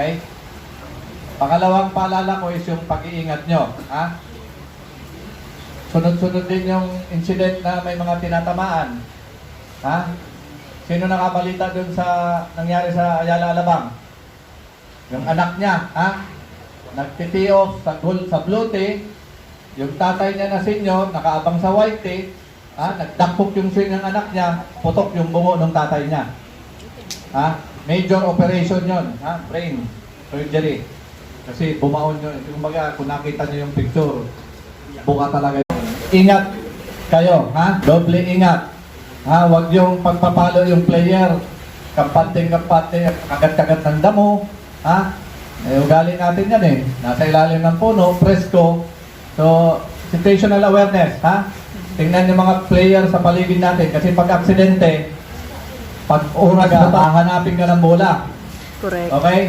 Okay? Pangalawang paalala ko is yung pag-iingat nyo. Ha? Sunod-sunod din yung incident na may mga tinatamaan. Ha? Sino nakabalita dun sa nangyari sa Ayala Alabang? Yung anak niya, ha? Nagtitiyo sa blue tea, yung tatay niya na senior, nakaabang sa white tea, ha? Nagdakpok yung swing ng anak niya, putok yung bungo ng tatay niya. Ha? Major operation yon, ha? Brain surgery. Kasi bumaon yun. Kumbaga, kung nakita niyo yung picture, buka talaga yun. Ingat kayo, ha? Doble ingat. Ha? Huwag yung pagpapalo yung player. Kampante-kampante, kagat-kagat ng damo. Ha? Eh, ugali natin yan eh. Nasa ilalim ng puno, presko. So, situational awareness, ha? Tingnan yung mga player sa paligid natin. Kasi pag aksidente, pag uraga, hahanapin ka ng bola. Correct. Okay?